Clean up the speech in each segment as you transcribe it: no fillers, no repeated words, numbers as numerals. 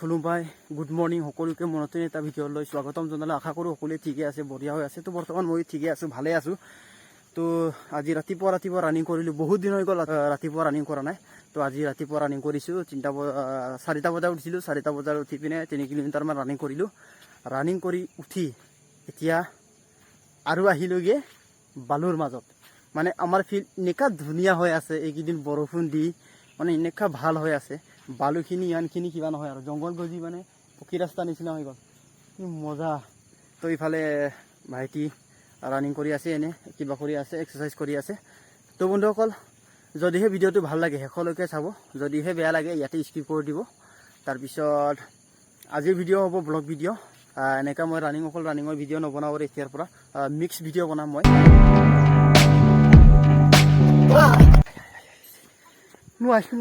खुलुमबाय good morning সকলোকে মনতে এটা ভিডিঅ'লৈ স্বাগতম জনালো আশা কৰো সকলোৱে ঠিকে আছে বঢ়িয়া হৈ আছে তো বৰ্তমান মই ঠিকে আছো ভালে আছো তো আজি ৰাতিপুৱা ৰানিং কৰিলো বহুত দিন হৈ গ'ল ৰাতিপুৱা ৰানিং কৰা নাই তো আজি ৰাতিপুৱা ৰানিং কৰিছো 4টা বজাত উঠিলো 4টা বজাত উঠি পিনে 3 কিলোমিটাৰ মান ৰানিং কৰিলো ৰানিং কৰি উঠি এতিয়া আৰু আহিলোগে বালুৰ মাজত মানে আমাৰ ফিল্ড নেকা ধুনিয়া হৈ আছে এইকেইদিন বৰষুণ দি মানে এনেকা ভাল হৈ আছে বালুখিনি ইয়ানখিনি কিবা নহয় আৰু জংগল গজি মানে পকি ৰাস্তা নিচিনা হৈ গ'ল কি মজা তো ইফালে ভাইটি ৰানিং কৰি আছে এনে কিবা কৰি আছে এক্সাৰসাইজ কৰি আছে তো বন্ধুসকল যদিহে ভিডিঅ'টো ভাল লাগে শেষলৈকে চাব যদিহে বেয়া লাগে ইয়াতে স্কিপ কৰি দিব তাৰপিছত আজিৰ ভিডিঅ' হ'ব ব্লগ ভিডিঅ' এনেকা মই ৰানিঙৰ ভিডিঅ' নবনাওঁ এতিয়াৰ পৰা মিক্স ভিডিঅ' বনাম মই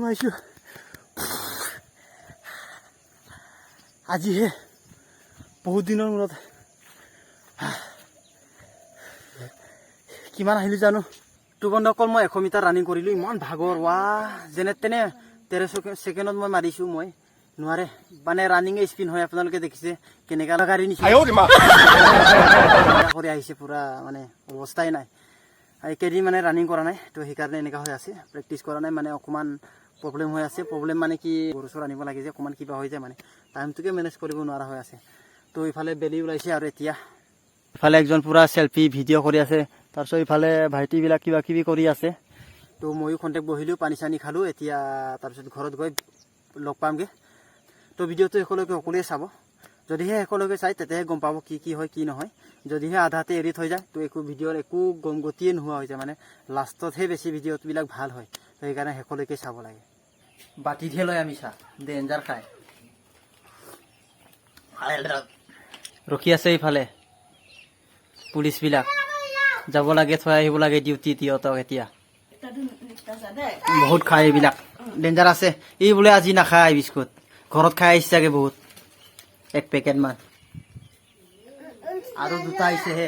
নোৱাৰিছোঁ আজিহে বহুত দিনৰ মূৰত কিমান আহিলো জানো তো বন্ধুসকল মই 100 মিটাৰ ৰানিং কৰিলো ইমান ভাগৰ ৱা যেনে তেনে 13 ছেকেণ্ডত মই মাৰিছো মই নোৱাৰে মানে ৰানিং স্পিন হয় আপোনালোকে দেখিছে কেনেকা গাড়ী নিছে কৰি আহিছে পুৰা মানে অৱস্থাই নাই কেদি মানে ৰানিং কৰা নাই তো সেইকাৰণে এনেকা হৈ আছে প্ৰেক্টিছ কৰা নাই মানে অকমান প্ৰবলেম হৈ আছে প্ৰবলেম মানে কি গৰুচৰ আনিব লাগে যে অকমান কিবা হৈ যায় মানে টাইমটোকে মেনেজ কৰিব নোৱাৰা হৈ আছে তো ইফালে বেলি ওলাইছে আৰু এতিয়া ইফালে একজন পুৰা সেলফি ভিডিঅ' কৰি আছে তাৰপিছত ইফালে ভাইটি বিলাক কিবা কিবি কৰি আছে তো ময়ো কণ্টেক্ট বহিলো পানী চানী খালো এতিয়া তাৰপিছত ঘৰত গৈ লগ পামগে তো ভিডিঅ'টো শেষলৈকে সকলোৱে চাব যদিহে শেষলৈকে চাই তেতিয়াহে গম পাব কি হয় কি নহয় যদিহে আধাতে এৰি থৈ যায় তো একো ভিডিঅ'ৰ একো গম গতিয়ে নোহোৱা হৈ যায় মানে লাষ্টতহে বেছি ভিডিঅ'বিলাক ভাল হয় তো সেইকাৰণে শেষলৈকে চাব লাগে বাতিতহে লয় আমি চাহ ডেঞ্জাৰ খায় ৰখি আছে ইফালে পুলিচবিলাক যাব লাগে থৈ আহিব লাগে ডিউটি তিহঁতক এতিয়া বহুত খায় এইবিলাক ডেঞ্জাৰ আছে এই বোলে আজি নাখায় বিস্কুট ঘৰত খাই আহিছে চাগে বহুত 1 পেকেট মান আৰু দুটা আহিছেহে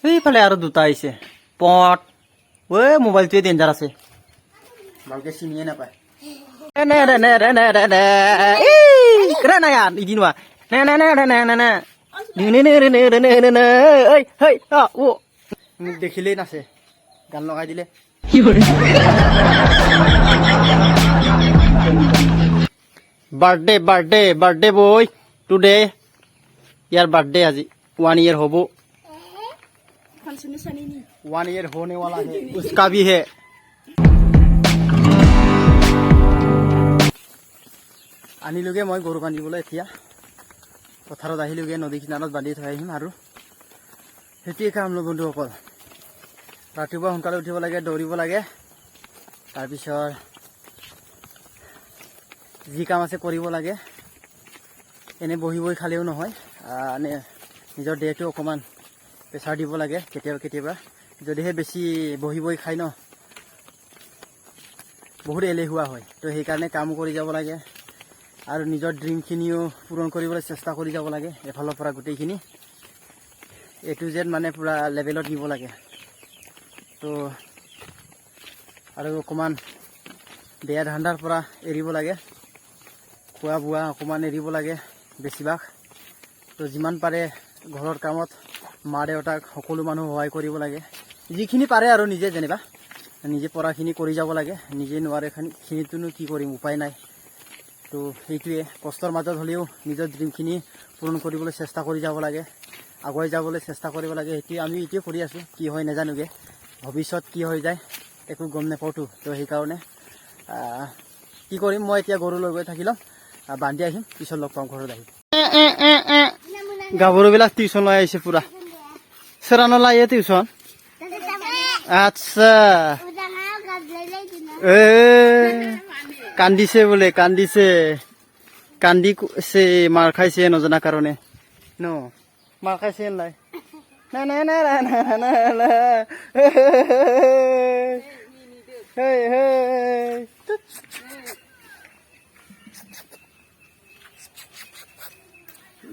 এইফালে আৰু দুটা আহিছে পট ঐ মোবাইলটোৱে ডেঞ্জাৰ আছে ভালকে চিনিয়ে নাপায় মোক দেখিলেই নাচে গান লগাই দিলে বাৰ্থডে বয় টুডে ইয়াৰ বাৰ্থডে আজি 1 ईयर होबो 1 ईयर होने वाला है उसका भी है আনিলোগে মই গৰু বান্ধিবলৈ এতিয়া পথাৰত আহিলোগে নদী কিনাৰত বান্ধি থৈ আহিম আৰু সেইটোৱে কাম লো বন্ধুসকল ৰাতিপুৱা সোনকালে উঠিব লাগে দৌৰিব লাগে তাৰপিছত যি কাম আছে কৰিব লাগে এনে বহি খালেও নহয় নিজৰ দেহটো অকমান প্ৰেছাৰ দিব লাগে কেতিয়াবা যদিহে বেছি বহি খাই ন বহুত এলেহুৱা হয় তো সেইকাৰণে কাম কৰি যাব লাগে আৰু নিজৰ ড্ৰিমখিনিও পূৰণ কৰিবলৈ চেষ্টা কৰি যাব লাগে এফালৰ পৰা গোটেইখিনি A to Z মানে পুৰা লেভেলত নিব লাগে তো আৰু অকমান বেয়া ধান্দাৰ পৰা এৰিব লাগে খোৱা বোৱা অকমান এৰিব লাগে বেছিভাগ তো যিমান পাৰে ঘৰৰ কামত মা দেউতাক সকলো মানুহ সহায় কৰিব লাগে যিখিনি পাৰে আৰু নিজে যেনিবা নিজে পঢ়াখিনি কৰি যাব লাগে নিজে নোৱাৰে খিনিটোনো কি কৰিম উপায় নাই তো সেইটোৱে কষ্টৰ মাজত হ'লেও নিজৰ ড্ৰিমখিনি পূৰণ কৰিবলৈ চেষ্টা কৰি যাব লাগে আগুৱাই যাবলৈ চেষ্টা কৰিব লাগে সেইটোৱে আমি এতিয়া কৰি আছোঁ কি হয় নাজানোগে ভৱিষ্যত কি হৈ যায় একো গম নাপাওঁতো তো সেইকাৰণে কি কৰিম মই এতিয়া গৰু লৈ গৈ থাকি ল'ম বান্ধি আহিম পিছত লগ পাম ঘৰত আহি গাভৰুবিলাক টিউচন লৈ আহিছে পুৰা চেৰানলা ইয়ে টিউচন আচ্ছা কান্দিছে বোলে কান্দিছে মাৰ খাইছে নজনা কাৰণে ন মাৰ খাইছে নাই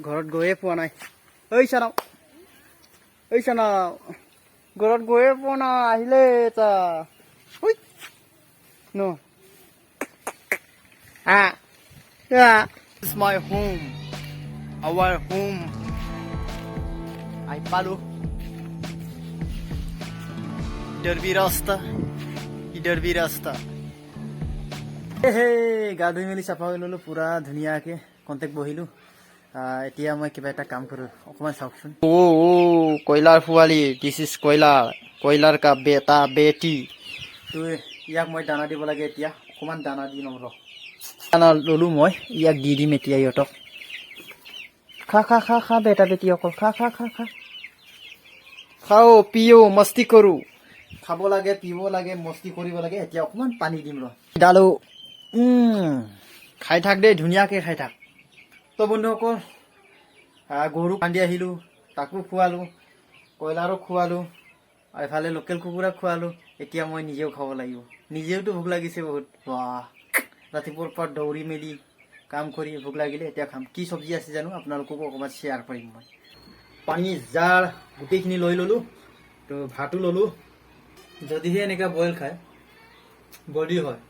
ঘৰত গৈয়ে পোৱা নাই ঐ চানাও ঘৰত গৈয়ে পোৱা নাই আহিলে তা No. Ah. Yeah. This is my home. Our home. I follow. इधर भी रास्ता. इधर भी रास्ता. গা ধুই মেলি চাফা হৈ ললো পুৰা ধুনীয়াকে কণ্টেক্ট বহিলো এতিয়া মই কিবা এটা কাম কৰো অকমান চাওকচোন ও কয়লাৰ পোৱালি দিছ ইজ কয়লাৰ কা বেটা বেটি তো ইয়াক মই দানা দিব লাগে এতিয়া অকমান দানা দি লম ৰ দানা ললো মই ইয়াক দি দিম এতিয়া ইহঁতক খা খা খা খা বেটা বেটি অকল খা খা খা খা খাও পিও মস্তি কৰো খাব লাগে পিব লাগে মস্তি কৰিব লাগে এতিয়া অকমান পানী দিম ৰ ডালো খাই থাক দেই ধুনীয়াকে খাই থাক তো বন্ধুসকল গৰু বান্ধি আহিলোঁ তাকো খোৱালোঁ কয়লাৰো খোৱালোঁ আৰু এফালে লোকেল কুকুৰা খোৱালোঁ এতিয়া মই নিজেও খাব লাগিব নিজেওতো ভোক লাগিছে বহুত বাহ ৰাতিপুৱাৰ পৰা দৌৰি মেলি কাম কৰি ভোক লাগিলে এতিয়া খাম কি চব্জি আছে জানো আপোনালোককো অকণমান শ্বেয়াৰ কৰিম মই পানী জাৰ গোটেইখিনি লৈ ল'লোঁ তো ভাতো ল'লোঁ যদিহে এনেকৈ বইল খায় বডি হয়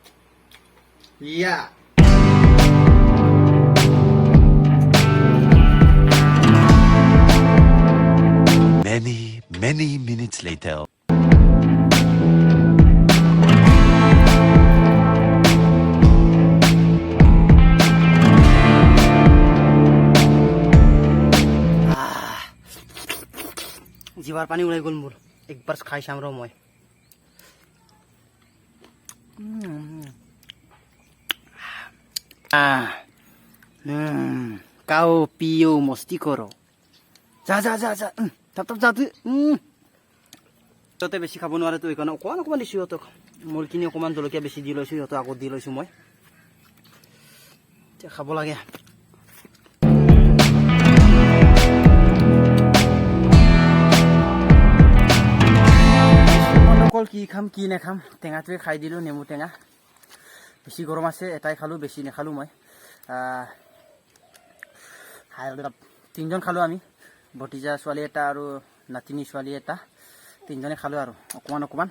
Yeah. Many minutes later. জিভাৰ পানী ওলাই গ'ল মোৰ একবাৰ খাই চাম ৰ মই কাও পিও মস্তি করো যা যা যা যা তাপ তাপ যা তুই সিহঁতে বেছি খাব নোৱাৰে তো এইকাৰণে অকণমান অকণমান দিছোঁ সিহঁতক মোৰখিনি অকণমান জলকীয়া বেছি দি লৈছোঁ সিহঁতক আগত দি লৈছোঁ মই এতিয়া খাব লাগে অকল কি খাম কি নাখাম টেঙাটোৱে খাই দিলোঁ নেমু টেঙা বেছি গৰম আছে এটাই খালোঁ বেছি নাখালোঁ মই তিনিজন খালোঁ আমি ভতিজা ছোৱালী এটা আৰু নাতিনী ছোৱালী এটা তিনিজনে খালোঁ আৰু অকণমান অকণমান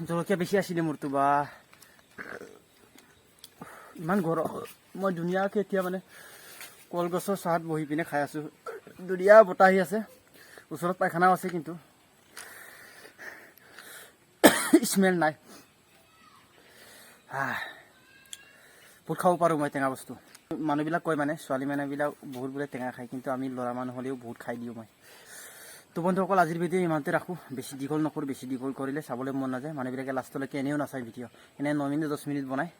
জলকীয়া বেছি আছিলে মোৰতো বা ইমান গৰম মই ধুনীয়াকৈ এতিয়া মানে কলগছৰ চাহত বহি পিনে খাই আছোঁ ধুনীয়া বতাহ আহি আছে ওচৰত পায়খানাও আছে কিন্তু স্মেল নাই বহুত খাব পাৰোঁ মই টেঙা বস্তু মানুহবিলাক কয় মানে ছোৱালী মানুহবিলাক বহুত বোলে টেঙা খায় কিন্তু আমি ল'ৰা মানুহ হ'লেও বহুত খাই দিওঁ মই তো বন্ধুসকল আজিৰ ভিডিঅ' ইমানতে ৰাখোঁ বেছি দীঘল নকৰোঁ বেছি দীঘল কৰিলে চাবলৈ মন নাযায় মানুহবিলাকে লাষ্টলৈকে এনেও নাচায় ভিডিঅ' এনে 9 মিনিট 10 মিনিট বনায়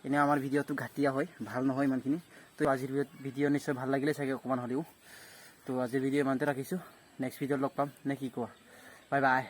এনেও আমাৰ ভিডিঅ'টো ঘাটিয়া হয় ভাল নহয় ইমানখিনি তো আজিৰ ভিডিঅ' নিশ্চয় ভাল লাগিলে চাগে অকণমান হ'লেও তো আজিৰ ভিডিঅ' ইমানতে ৰাখিছোঁ নেক্সট ভিডিঅ'ত লগ পাম নে কি কোৱা বাই বাই